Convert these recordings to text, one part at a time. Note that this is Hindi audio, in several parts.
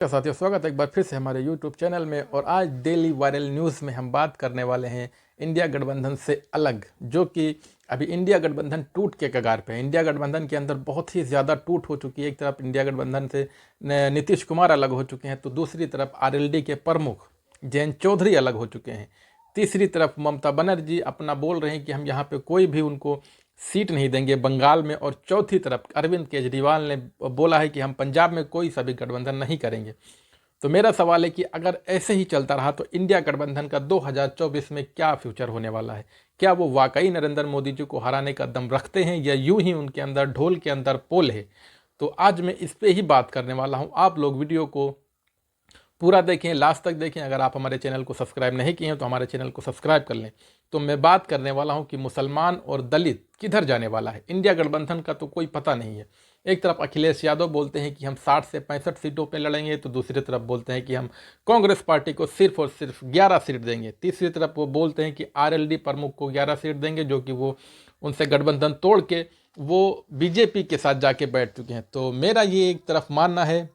साथियों, स्वागत है एक बार फिर से हमारे YouTube चैनल में। और आज डेली वायरल न्यूज़ में हम बात करने वाले हैं इंडिया गठबंधन से अलग, जो कि अभी इंडिया गठबंधन टूट के कगार पे है। इंडिया गठबंधन के अंदर बहुत ही ज़्यादा टूट हो चुकी है। एक तरफ इंडिया गठबंधन से नीतीश कुमार अलग हो चुके हैं, तो दूसरी तरफ आरएलडी के प्रमुख जयंत चौधरी अलग हो चुके हैं। तीसरी तरफ ममता बनर्जी अपना बोल रहे हैं कि हम यहाँ पे कोई भी उनको सीट नहीं देंगे बंगाल में। और चौथी तरफ अरविंद केजरीवाल ने बोला है कि हम पंजाब में कोई सा भी गठबंधन नहीं करेंगे। तो मेरा सवाल है कि अगर ऐसे ही चलता रहा तो इंडिया गठबंधन का 2024 में क्या फ्यूचर होने वाला है? क्या वो वाकई नरेंद्र मोदी जी को हराने का दम रखते हैं या यूं ही उनके अंदर ढोल के अंदर पोल है? तो आज मैं इस पे ही बात करने वाला हूं। आप लोग वीडियो को पूरा देखें, लास्ट तक देखें। अगर आप हमारे चैनल को सब्सक्राइब नहीं किए हैं तो हमारे चैनल को सब्सक्राइब कर लें। तो मैं बात करने वाला हूं कि मुसलमान और दलित किधर जाने वाला है। इंडिया गठबंधन का तो कोई पता नहीं है। एक तरफ अखिलेश यादव बोलते हैं कि हम 60 से 65 सीटों पे लड़ेंगे, तो दूसरी तरफ बोलते हैं कि हम कांग्रेस पार्टी को सिर्फ और सिर्फ 11 सीट देंगे। तीसरी तरफ वो बोलते हैं कि आरएलडी प्रमुख को 11 सीट देंगे, जो कि वो उनसे गठबंधन तोड़ के वो बीजेपी के साथ जाके बैठ चुके हैं। तो मेरा ये एक तरफ मानना है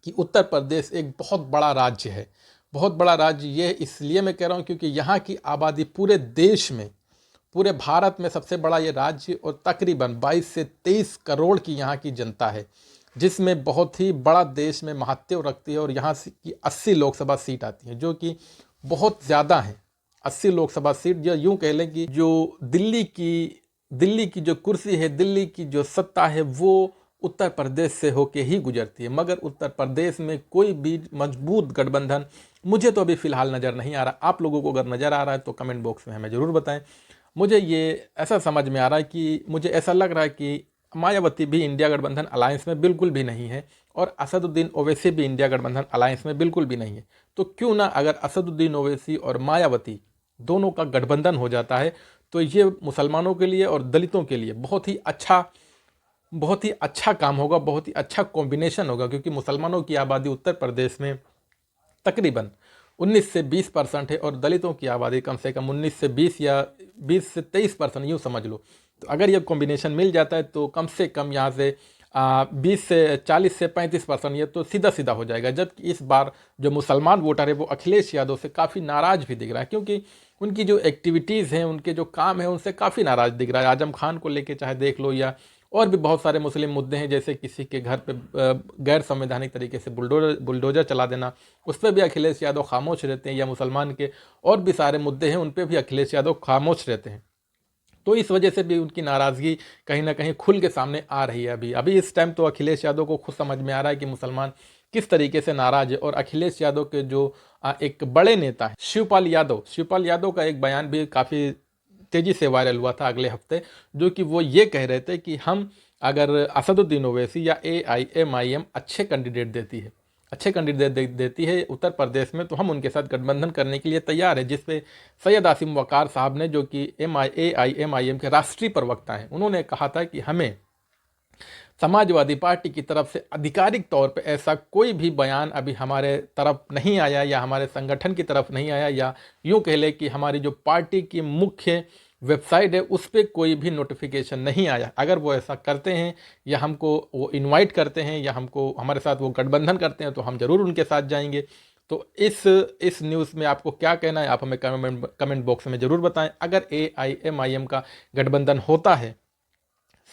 कि उत्तर प्रदेश एक बहुत बड़ा राज्य है। बहुत बड़ा राज्य ये इसलिए मैं कह रहा हूँ क्योंकि यहाँ की आबादी पूरे देश में, पूरे भारत में सबसे बड़ा ये राज्य, और तकरीबन 22 से 23 करोड़ की यहाँ की जनता है, जिसमें बहुत ही बड़ा देश में महत्व रखती है। और यहाँ की 80 लोकसभा सीट आती हैं, जो कि बहुत ज़्यादा हैं। 80 लोकसभा सीट, या यूँ कह लें कि जो दिल्ली की जो कुर्सी है, दिल्ली की जो सत्ता है, वो उत्तर प्रदेश से होके ही गुजरती है। मगर उत्तर प्रदेश में कोई भी मजबूत गठबंधन मुझे तो अभी फ़िलहाल नज़र नहीं आ रहा। आप लोगों को अगर नज़र आ रहा है तो कमेंट बॉक्स में हमें ज़रूर बताएं। मुझे ये ऐसा समझ में आ रहा है कि मुझे ऐसा लग रहा है कि मायावती भी इंडिया गठबंधन अलायंस में बिल्कुल भी नहीं है, और असदुद्दीन ओवैसी भी इंडिया गठबंधन अलायंस में बिल्कुल भी नहीं है। तो क्यों ना, अगर असदुद्दीन ओवैसी और मायावती दोनों का गठबंधन हो जाता है तो ये मुसलमानों के लिए और दलितों के लिए बहुत ही अच्छा काम होगा, बहुत ही अच्छा कॉम्बिनेशन होगा। क्योंकि मुसलमानों की आबादी उत्तर प्रदेश में तकरीबन 19 से 20% है, और दलितों की आबादी कम से कम 19 से 20 या 20 से 23% यूँ समझ लो। तो अगर ये कॉम्बिनेशन मिल जाता है तो कम से कम यहाँ से 20 से 40 से 35% ये तो सीधा सीधा हो जाएगा। जबकि इस बार जो मुसलमान वोटर है वो अखिलेश यादव से काफ़ी नाराज़ भी दिख रहा है, क्योंकि उनकी जो एक्टिविटीज़ हैं, उनके जो काम हैं, उनसे काफ़ी नाराज़ दिख रहा है। आजम खान को लेके चाहे देख लो, या और भी बहुत सारे मुस्लिम मुद्दे हैं, जैसे किसी के घर पे गैर संवैधानिक तरीके से बुलडोजर चला देना, उस पर भी अखिलेश यादव खामोश रहते हैं। या मुसलमान के और भी सारे मुद्दे हैं, उन पर भी अखिलेश यादव खामोश रहते हैं। तो इस वजह से भी उनकी नाराज़गी कहीं ना कहीं खुल के सामने आ रही है। अभी इस टाइम तो अखिलेश यादव को खुद समझ में आ रहा है कि मुसलमान किस तरीके से नाराज़ है। और अखिलेश यादव के जो एक बड़े नेता हैं शिवपाल यादव का एक बयान भी काफ़ी तेज़ी से वायरल हुआ था अगले हफ्ते, जो कि वो ये कह रहे थे कि हम, अगर असदुद्दीन ओवैसी या AIMIM अच्छे कैंडिडेट देती है उत्तर प्रदेश में, तो हम उनके साथ गठबंधन करने के लिए तैयार है। जिसपे सैयद आसिम वकार साहब ने, जो कि AIMIM के राष्ट्रीय प्रवक्ता हैं, उन्होंने कहा था कि हमें समाजवादी पार्टी की तरफ से आधिकारिक तौर पे ऐसा कोई भी बयान अभी हमारे तरफ नहीं आया, या हमारे संगठन की तरफ नहीं आया, या यूँ कह लें कि हमारी जो पार्टी की मुख्य वेबसाइट है उस पर कोई भी नोटिफिकेशन नहीं आया। अगर वो ऐसा करते हैं, या हमको वो इनवाइट करते हैं, या हमको हमारे साथ वो गठबंधन करते हैं, तो हम ज़रूर उनके साथ जाएंगे। तो इस न्यूज़ में आपको क्या कहना है, आप हमें कमेंट बॉक्स में ज़रूर बताएं। अगर AIMIM का गठबंधन होता है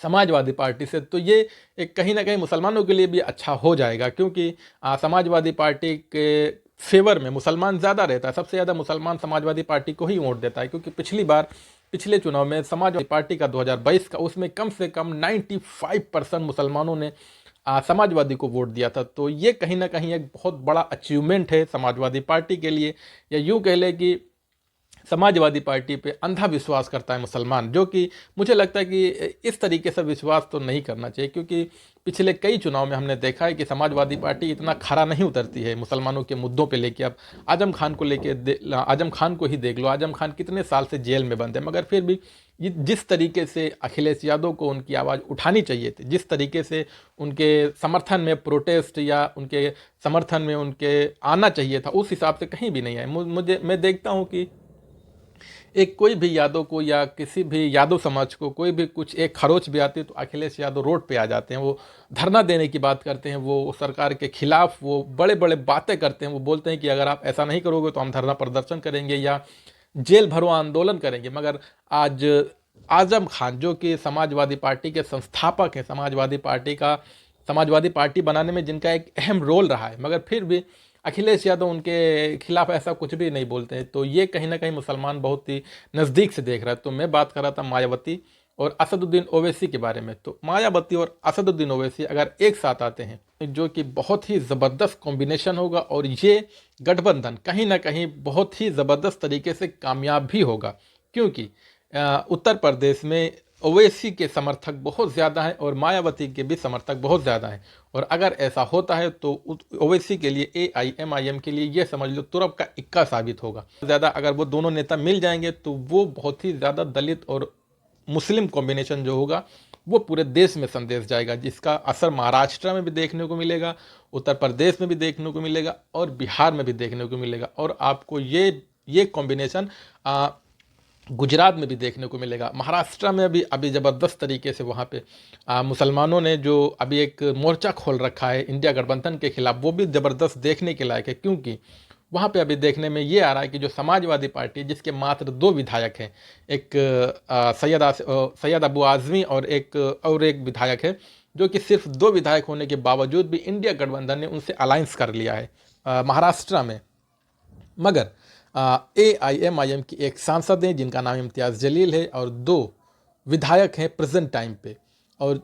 समाजवादी पार्टी से, तो ये एक कहीं ना कहीं मुसलमानों के लिए भी अच्छा हो जाएगा। क्योंकि समाजवादी पार्टी के फेवर में मुसलमान ज़्यादा रहता है। सबसे ज़्यादा मुसलमान समाजवादी पार्टी को ही वोट देता है, क्योंकि पिछले चुनाव में समाजवादी पार्टी का 2022 का, उसमें कम से कम 95% मुसलमानों ने समाजवादी को वोट दिया था। तो ये कहीं ना कहीं एक बहुत बड़ा अचीवमेंट है समाजवादी पार्टी के लिए। या यूँ कह लें कि समाजवादी पार्टी पे अंधा विश्वास करता है मुसलमान, जो कि मुझे लगता है कि इस तरीके से विश्वास तो नहीं करना चाहिए। क्योंकि पिछले कई चुनाव में हमने देखा है कि समाजवादी पार्टी इतना खरा नहीं उतरती है मुसलमानों के मुद्दों पे लेके। अब आजम खान को आजम खान को ही देख लो, आजम खान कितने साल से जेल में बंद है, मगर फिर भी जिस तरीके से अखिलेश यादव को उनकी आवाज़ उठानी चाहिए थी, जिस तरीके से उनके समर्थन में प्रोटेस्ट या उनके समर्थन में उनके आना चाहिए था, उस हिसाब से कहीं भी नहीं आए। मैं देखता हूँ कि एक कोई भी यादव को या किसी भी यादव समाज को कोई भी कुछ एक खरोच भी आती है तो अखिलेश यादव रोड पे आ जाते हैं, वो धरना देने की बात करते हैं, वो सरकार के खिलाफ वो बड़े बड़े बातें करते हैं, वो बोलते हैं कि अगर आप ऐसा नहीं करोगे तो हम धरना प्रदर्शन करेंगे या जेल भरो आंदोलन करेंगे। मगर आज आजम खान जो कि समाजवादी पार्टी के संस्थापक हैं, समाजवादी पार्टी बनाने में जिनका एक अहम रोल रहा है, मगर फिर भी अखिलेश यादव उनके खिलाफ ऐसा कुछ भी नहीं बोलते हैं। तो ये कहीं ना कहीं मुसलमान बहुत ही नज़दीक से देख रहा है। तो मैं बात कर रहा था मायावती और असदुद्दीन ओवैसी के बारे में। तो मायावती और असदुद्दीन ओवैसी अगर एक साथ आते हैं जो कि बहुत ही ज़बरदस्त कॉम्बिनेशन होगा और ये गठबंधन कहीं ना कहीं बहुत ही ज़बरदस्त तरीके से कामयाब भी होगा, क्योंकि उत्तर प्रदेश में ओवैसी के समर्थक बहुत ज़्यादा हैं और मायावती के भी समर्थक बहुत ज़्यादा हैं। और अगर ऐसा होता है तो ओवैसी के लिए, AIMIM के लिए ये समझ लो तुरप का इक्का साबित होगा। ज़्यादा अगर वो दोनों नेता मिल जाएंगे तो वो बहुत ही ज़्यादा दलित और मुस्लिम कॉम्बिनेशन जो होगा वो पूरे देश में संदेश जाएगा, जिसका असर महाराष्ट्र में भी देखने को मिलेगा, उत्तर प्रदेश में भी देखने को मिलेगा और बिहार में भी देखने को मिलेगा। और आपको ये कॉम्बिनेशन गुजरात में भी देखने को मिलेगा। महाराष्ट्र में भी अभी ज़बरदस्त तरीके से वहाँ पे मुसलमानों ने जो अभी एक मोर्चा खोल रखा है इंडिया गठबंधन के खिलाफ, वो भी ज़बरदस्त देखने के लायक है, क्योंकि वहाँ पे अभी देखने में ये आ रहा है कि जो समाजवादी पार्टी जिसके मात्र 2 विधायक हैं, एक सैयद अबू आज़मी और एक विधायक है, जो कि सिर्फ 2 विधायक होने के बावजूद भी इंडिया गठबंधन ने उनसे अलायंस कर लिया है महाराष्ट्र में। मगर AIMIM की एक सांसद हैं जिनका नाम इम्तियाज़ जलील है और 2 विधायक हैं प्रेजेंट टाइम पे, और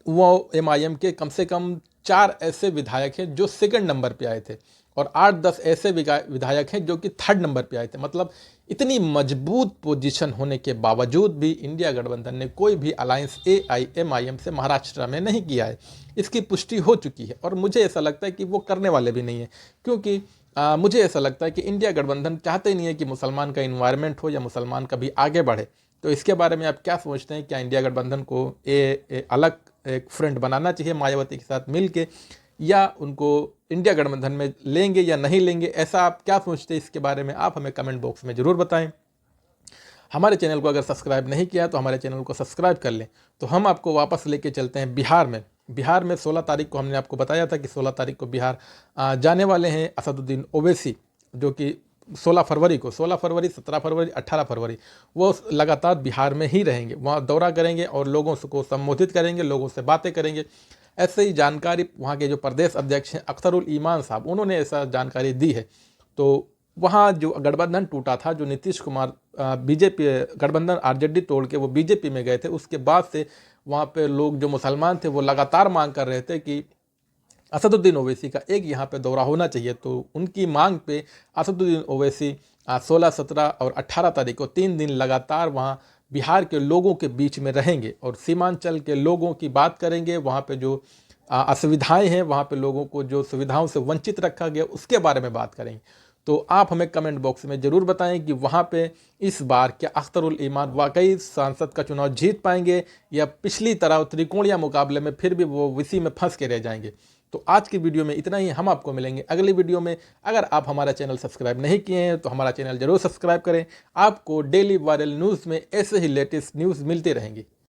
वो MIM के कम से कम 4 ऐसे विधायक हैं जो सेकंड नंबर पे आए थे और 8-10 ऐसे विधायक हैं जो कि थर्ड नंबर पे आए थे। मतलब इतनी मजबूत पोजीशन होने के बावजूद भी इंडिया गठबंधन ने कोई भी अलायंस AIMIM से महाराष्ट्र में नहीं किया है। इसकी पुष्टि हो चुकी है और मुझे ऐसा लगता है कि वो करने वाले भी नहीं है, क्योंकि मुझे ऐसा लगता है कि इंडिया गठबंधन चाहते ही नहीं है कि मुसलमान का इन्वायरमेंट हो या मुसलमान कभी आगे बढ़े। तो इसके बारे में आप क्या सोचते हैं? क्या इंडिया गठबंधन को अलग एक फ्रंट बनाना चाहिए मायावती के साथ मिल के, या उनको इंडिया गठबंधन में लेंगे या नहीं लेंगे? ऐसा आप क्या सोचते हैं इसके बारे में? आप हमें कमेंट बॉक्स में ज़रूर बताएं। हमारे चैनल को अगर सब्सक्राइब नहीं किया तो हमारे चैनल को सब्सक्राइब कर लें। तो हम आपको वापस लेके चलते हैं बिहार में 16 तारीख को हमने आपको बताया था कि 16 तारीख को बिहार जाने वाले हैं असदुद्दीन ओवैसी, जो कि 16 फरवरी, 17 फरवरी, 18 फरवरी वो लगातार बिहार में ही रहेंगे, वहाँ दौरा करेंगे और लोगों को संबोधित करेंगे, लोगों से बातें करेंगे। ऐसे ही जानकारी वहाँ के जो प्रदेश अध्यक्ष हैं अख्तरुल ईमान साहब, उन्होंने ऐसा जानकारी दी है। तो वहाँ जो गठबंधन टूटा था, जो नीतीश कुमार बीजेपी गठबंधन RJD तोड़ के वो बीजेपी में गए थे, उसके बाद से वहाँ पे लोग जो मुसलमान थे वो लगातार मांग कर रहे थे कि असदुद्दीन ओवैसी का एक यहाँ पे दौरा होना चाहिए। तो उनकी मांग पे असदुद्दीन ओवैसी 16, 17 और 18 तारीख को 3 दिन लगातार वहाँ बिहार के लोगों के बीच में रहेंगे और सीमांचल के लोगों की बात करेंगे। वहाँ पे जो असुविधाएं हैं, वहाँ पे लोगों को जो सुविधाओं से वंचित रखा गया उसके बारे में बात करेंगे। तो आप हमें कमेंट बॉक्स में ज़रूर बताएं कि वहाँ पे इस बार क्या अख्तरुल ईमान वाकई सांसद का चुनाव जीत पाएंगे या पिछली तरह त्रिकोणीय मुकाबले में फिर भी वो इसी में फंस के रह जाएंगे। तो आज की वीडियो में इतना ही। हम आपको मिलेंगे अगली वीडियो में। अगर आप हमारा चैनल सब्सक्राइब नहीं किए हैं तो हमारा चैनल जरूर सब्सक्राइब करें। आपको डेली वायरल न्यूज़ में ऐसे ही लेटेस्ट न्यूज़ मिलती रहेंगी।